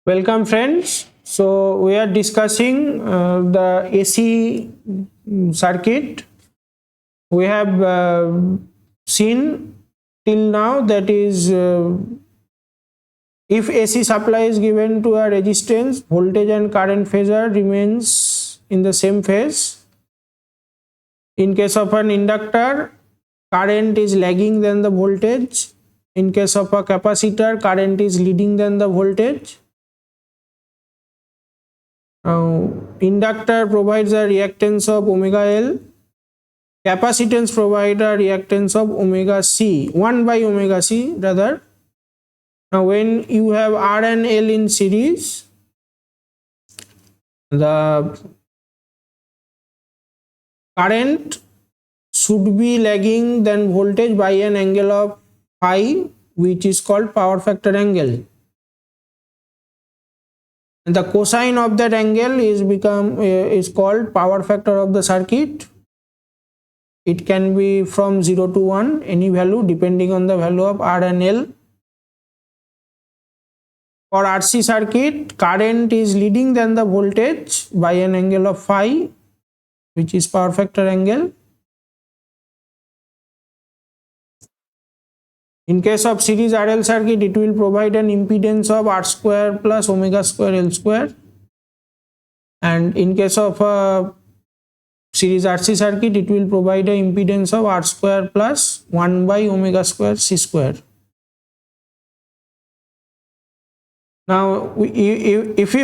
Welcome friends. So we are discussing the AC circuit. We have seen till now, that is, if AC supply is given to a resistance, voltage and current phasor remains in the same phase. In case of an inductor, current is lagging than the voltage. In case of a capacitor, current is leading than the voltage. Inductor provides a reactance of omega L. Capacitance provides a reactance of omega C, 1 by omega C rather. Now when you have R and L in series, the current should be lagging than voltage by an angle of phi, which is called power factor angle. And the cosine of that angle is called power factor of the circuit. It can be from 0 to 1, any value depending on the value of R and L. For RC circuit, current is leading than the voltage by an angle of phi, which is power factor angle. In case of series RL circuit, it will provide an impedance of R square plus omega square L square. And in case of series RC circuit, it will provide an impedance of R square plus 1 by omega square C square. Now, if we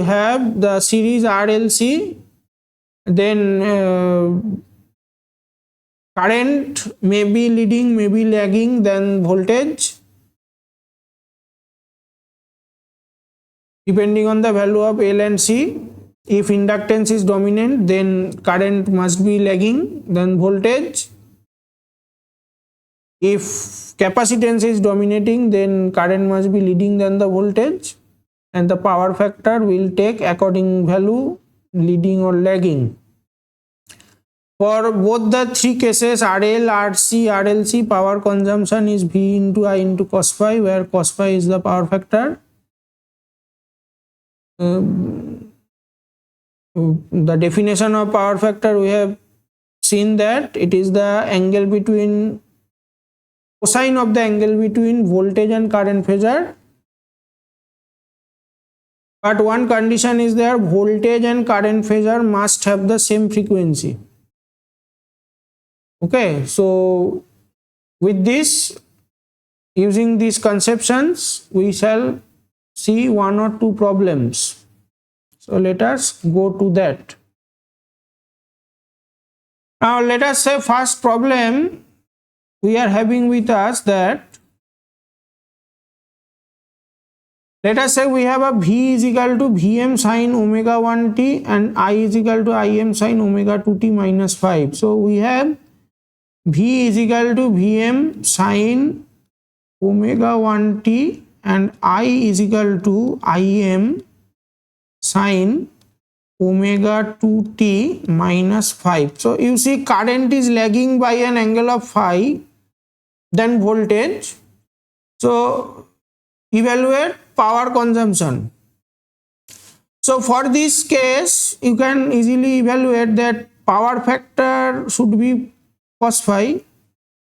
have the series RLC, then current may be leading, may be lagging than voltage, depending on the value of L and C. If inductance is dominant, then current must be lagging than voltage. If capacitance is dominating, then current must be leading than the voltage, and the power factor will take according value, leading or lagging. For both the three cases, RL, RC, RLC, power consumption is V into I into cos phi, where cos phi is the power factor. The definition of power factor, we have seen that it is the angle between, cosine of the angle between voltage and current phasor. But one condition is there: voltage and current phasor must have the same frequency. Okay, so with this, using these conceptions, we shall see one or two problems. So let us go to that. Now let us say first problem we are having with us, that let us say we have a V is equal to Vm sin omega 1t and I is equal to Im sin omega 2t minus 5. So we have V is equal to Vm sin omega 1t and I is equal to Im sin omega 2t minus 5. So you see, current is lagging by an angle of phi than voltage. So evaluate power consumption. So for this case, you can easily evaluate that power factor should be cos phi.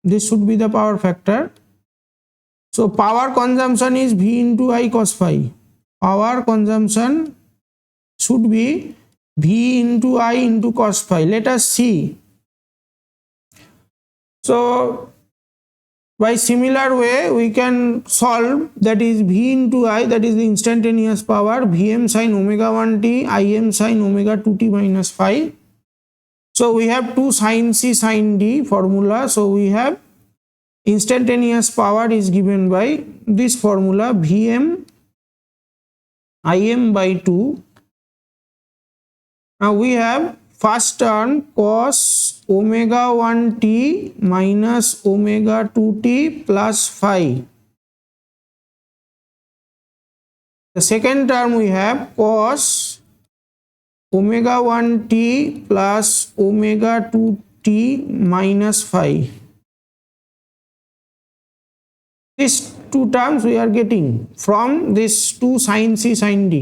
This should be the power factor. So power consumption is V into I cos phi. Power consumption should be V into I into cos phi. Let us see. So by similar way, we can solve, that is V into I, that is the instantaneous power, Vm sin omega 1t, Im sin omega 2t minus 5. So we have 2 sin C sin D formula. So we have instantaneous power is given by this formula, Vm Im by 2. Now we have first term cos omega 1t minus omega 2t plus phi. The second term we have cos omega 1t plus omega 2t minus phi. These two terms we are getting from this 2 sin C sin D.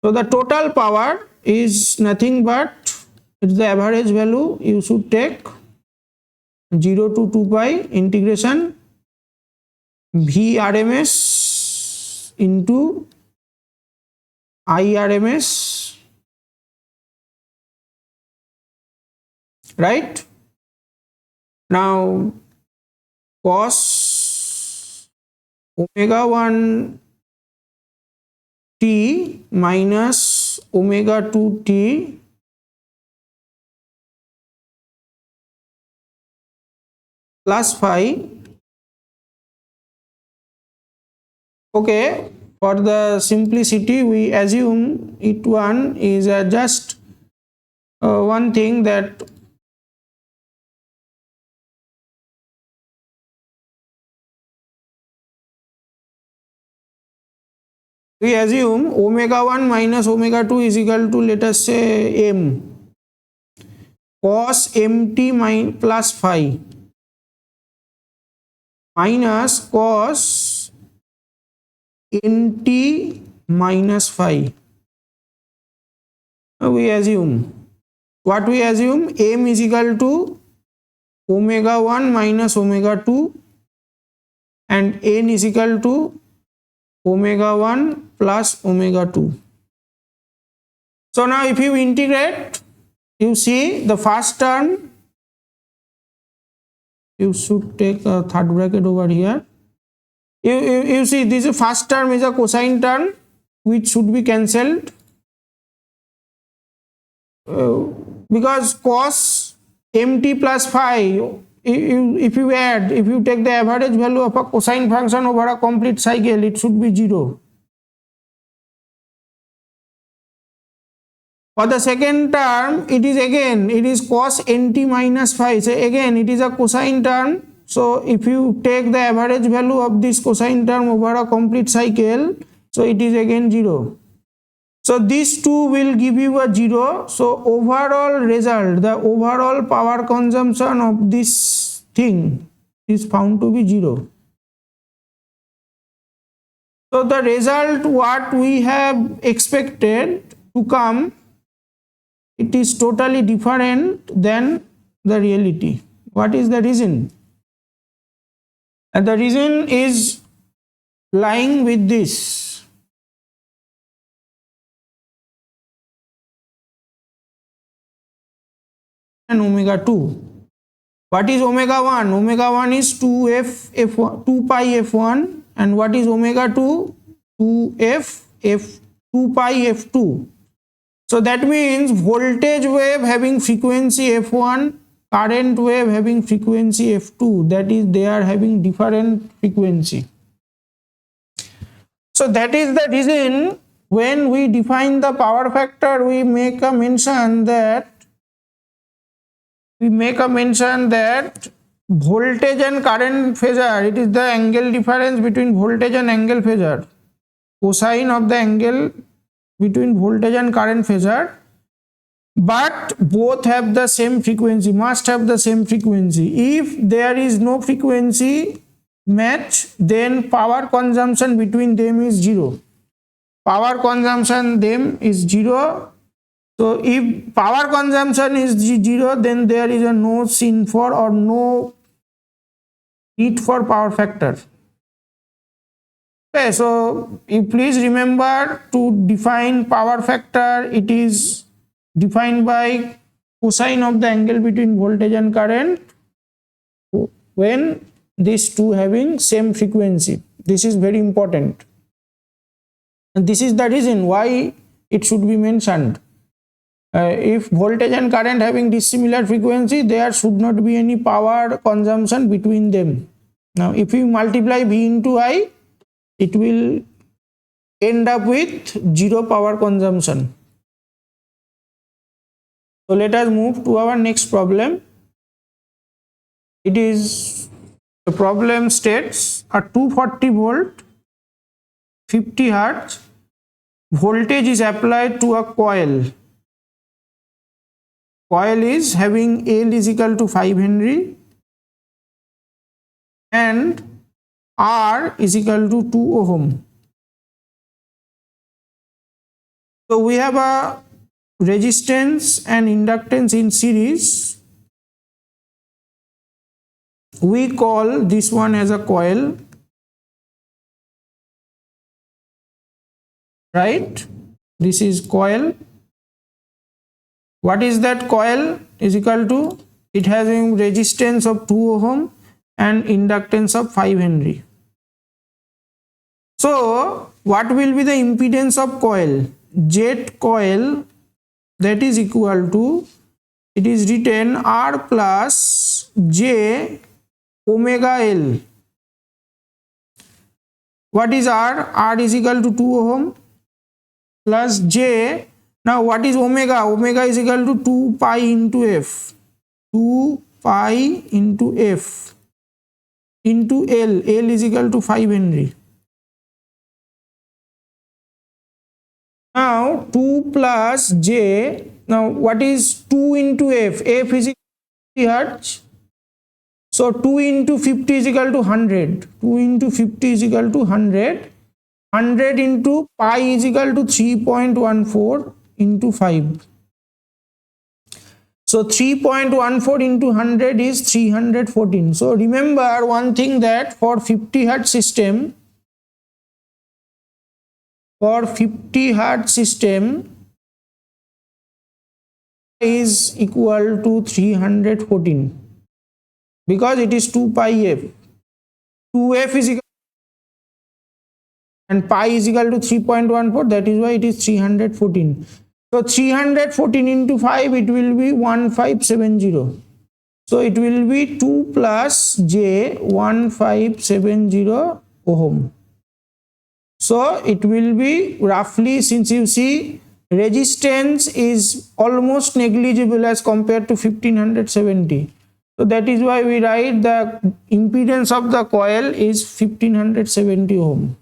So the total power is nothing but it's the average value. You should take 0 to 2 pi integration V RMS into I RMS, right? Now cos omega 1 t minus omega 2 t plus phi. Okay, for the simplicity we assume it one is just one thing that we assume omega 1 minus omega 2 is equal to, let us say, m cos mt plus phi minus cos nt minus phi. We assume what we assume, m is equal to omega 1 minus omega 2 and n is equal to omega 1 plus omega 2. So now if you integrate, you see the first term, you should take a third bracket over here. You see this first term is a cosine term which should be cancelled because cos mt plus phi, if you take the average value of a cosine function over a complete cycle, it should be 0. For the second term, it is cos nt minus phi. So again, it is a cosine term. So if you take the average value of this cosine term over a complete cycle, so it is again 0. So these two will give you a 0. So overall result, the overall power consumption of this thing is found to be 0. So the result what we have expected to come, it is totally different than the reality. What is the reason? And the reason is lying with this. And omega 2. What is omega 1? Omega 1 is 2f f1 2 pi f1, and what is omega 2? 2f f 2 pi f2. So that means voltage wave having frequency f1, current wave having frequency f2, that is they are having different frequency. So that is the reason when we define the power factor, we make a mention that voltage and current phasor, it is the angle difference between voltage and angle phasor, cosine of the angle between voltage and current phasor, but both have the same frequency, must have the same frequency. If there is no frequency match, then power consumption between them is 0. Power consumption them is 0. So if power consumption is 0, then there is a no sin for or no need for power factor. Okay, so you please remember to define power factor. It is defined by cosine of the angle between voltage and current when these two having same frequency. This is very important, and this is the reason why it should be mentioned. If voltage and current having dissimilar frequency, there should not be any power consumption between them. Now if you multiply V into I, it will end up with 0 power consumption. So let us move to our next problem. It is, the problem states a 240 volt 50 hertz voltage is applied to a coil. Coil is having L is equal to 5 Henry and R is equal to 2 ohm. So we have a resistance and inductance in series. We call this one as a coil, right? This is coil. What is that coil? Is equal to, it has a resistance of 2 ohm and inductance of 5 Henry. So what will be the impedance of coil? Z coil, that is equal to, it is written R plus J omega L. What is R? R is equal to 2 ohm plus J. Now what is omega? Omega is equal to 2 pi into F. 2 pi into F into L. L is equal to 5 Henry. Now 2 plus J. Now what is 2 into F? F is equal to 50 hertz. So 2 into 50 is equal to 100. 2 into 50 is equal to 100. 100 into pi is equal to 3.14 into 5. So 3.14 into 100 is 314. So remember one thing, that for 50 hertz system, is equal to 314 because it is 2 pi f. 2f is equal and pi is equal to 3.14, that is why it is 314. So 314 into 5, it will be 1570. So it will be 2 plus J 1570 ohm. So it will be roughly, since you see resistance is almost negligible as compared to 1570. So that is why we write the impedance of the coil is 1570 ohm.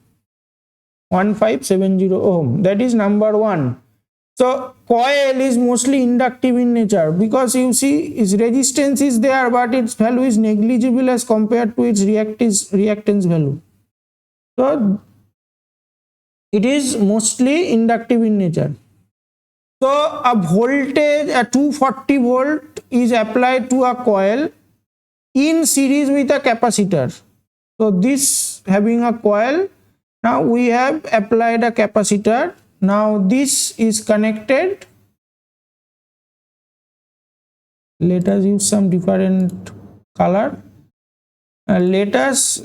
1570 ohm. That is number one. So coil is mostly inductive in nature because you see its resistance is there, but its value is negligible as compared to its reactance value. So it is mostly inductive in nature. So a voltage, a 240 volt is applied to a coil in series with a capacitor. So this having a coil, now we have applied a capacitor. Now this is connected. Let us use some different color. Let us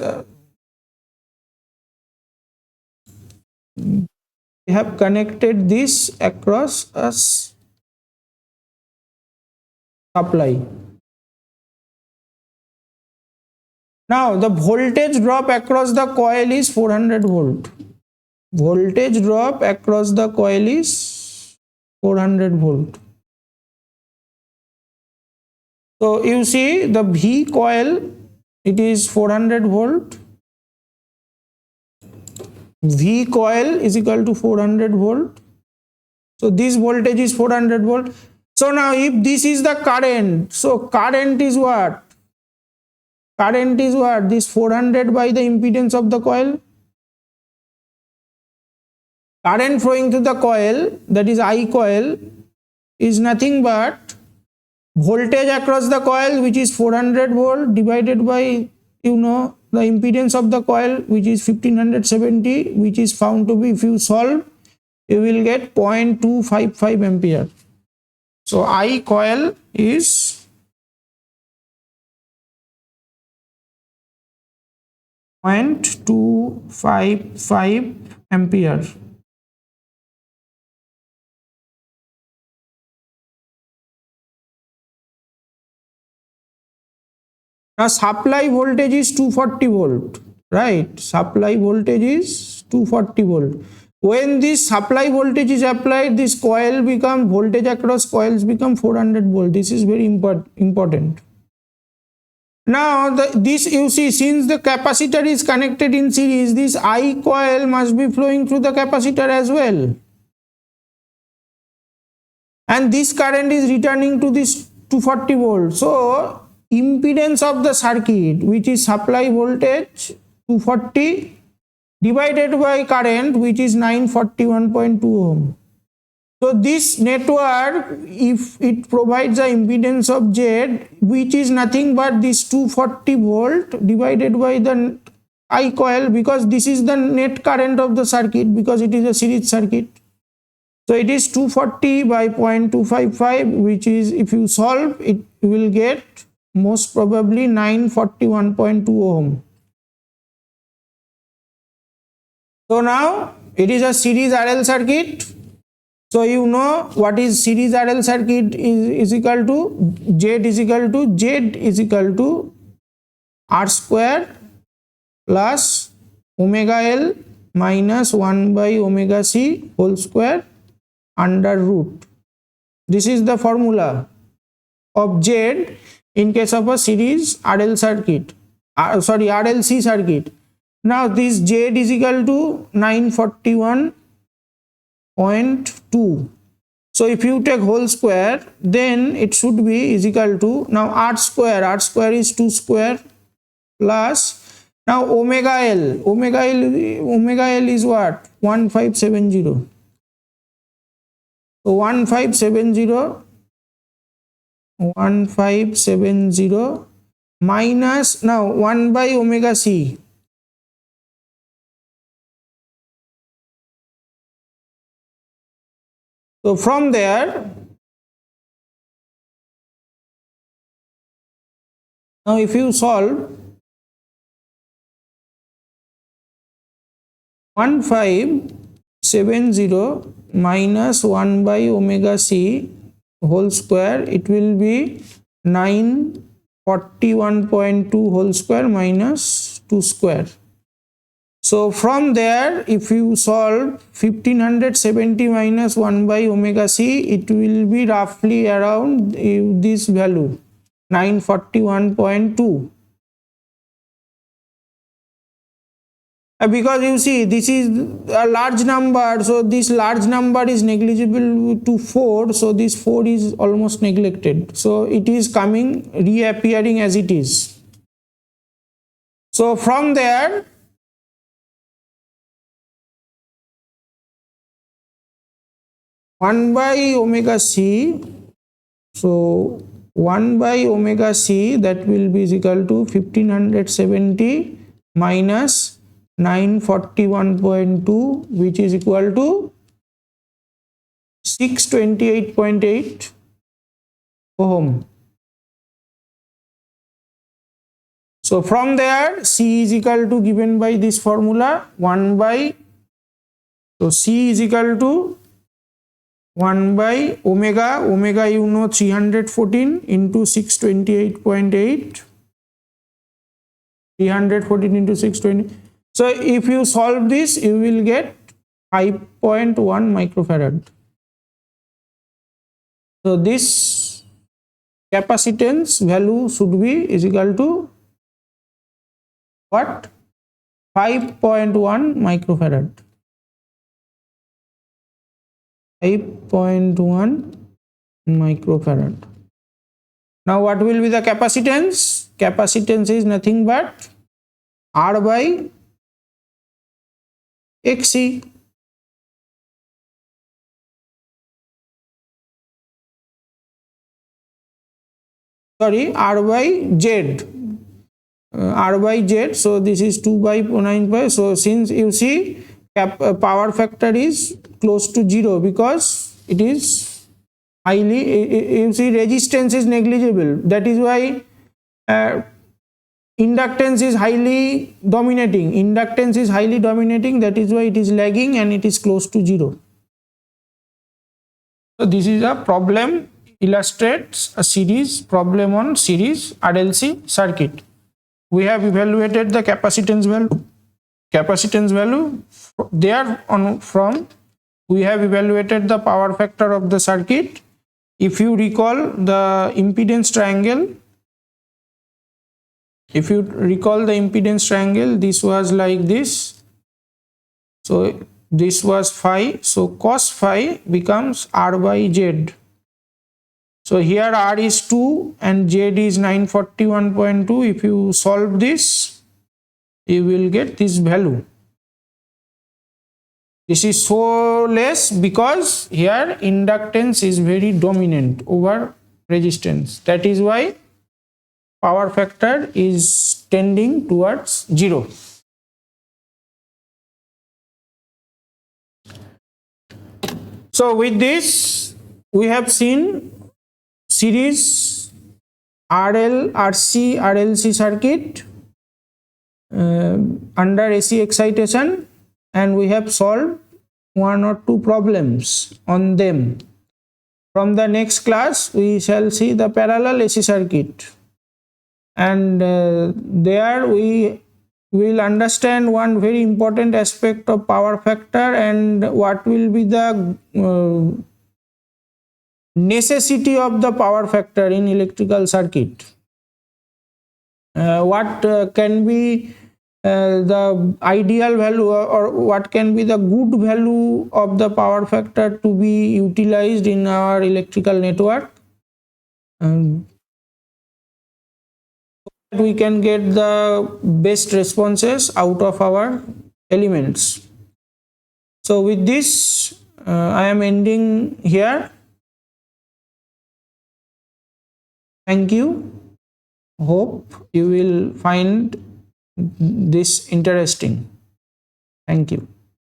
we have connected this across a supply. Now the voltage drop across the coil is 400 volt. Voltage drop across the coil is 400 volt. So you see the V coil, it is 400 volt. V coil is equal to 400 volt. So this voltage is 400 volt. So now if this is the current, so current is what? Current is what? This 400 by the impedance of the coil. Current flowing through the coil, that is I coil, is nothing but voltage across the coil, which is 400 volt, divided by, you know, the impedance of the coil, which is 1570, which is found to be, if you solve, you will get 0.255 ampere. So I coil is 0.255 ampere. Now supply voltage is 240 volt, right? Supply voltage is 240 volt. When this supply voltage is applied, this coil become, voltage across coils become 400 volt. This is very important. Now this you see, since the capacitor is connected in series, this I coil must be flowing through the capacitor as well. And this current is returning to this 240 volt. So impedance of the circuit, which is supply voltage 240 divided by current, which is 941.2 ohm. So this network, if it provides an impedance of Z, which is nothing but this 240 volt divided by the I coil, because this is the net current of the circuit, because it is a series circuit. So it is 240 by 0.255, which is, if you solve it, you will get most probably 941.2 ohm. So now it is a series RL circuit. So you know what is series RL circuit is equal to Z is equal to R square plus omega L minus 1 by omega C whole square under root. This is the formula of Z in case of a series RL circuit, RLC circuit. Now this Z is equal to 941.2. So if you take whole square, then it should be is equal to, now R square is 2 square plus, now omega L is what? 1570. So 1570 minus, now 1 by omega C. So from there, now if you solve 1570 minus 1 by omega C whole square, it will be 941.2 whole square minus 2 square. So from there, if you solve 1570 minus 1 by omega C, it will be roughly around this value, 941.2. Because you see, this is a large number, so this large number is negligible to 4, so this 4 is almost neglected. So it is coming, reappearing as it is. So from there, one by omega C, so 1 by omega C, that will be equal to 1570 minus 941.2, which is equal to 628.8 ohm. So from there, C is equal to, given by this formula, 1 by, so C is equal to 1 by omega you know 314 into 628.8, 314 into 620. So if you solve this, you will get 5.1 microfarad. So this capacitance value should be is equal to what? 5.1 microfarad. 5.1 microfarad. Now what will be the capacitance? Capacitance is nothing but R by XC. Sorry, R by Z. R by Z. So this is 2 by 9 So since you see power factor is close to 0, because it is highly, you see resistance is negligible. That is why inductance is highly dominating. That is why it is lagging and it is close to 0. So this is a problem, illustrates a series problem on series RLC circuit. We have evaluated the capacitance value. There on from we have evaluated the power factor of the circuit. If you recall the impedance triangle, this was like this. So this was phi, so cos phi becomes R by Z. So here R is 2 and Z is 941.2. If you solve this, you will get this value. This is so less because here inductance is very dominant over resistance. That is why power factor is tending towards 0. So with this, we have seen series RL, RC, RLC circuit under AC excitation, and we have solved 1 or 2 problems on them. From the next class, we shall see the parallel AC circuit, and there we will understand one very important aspect of power factor and what will be the necessity of the power factor in electrical circuit. What can be the ideal value, or what can be the good value of the power factor to be utilized in our electrical network. We can get the best responses out of our elements. So with this, I am ending here. Thank you. Hope you will find this interesting. Thank you.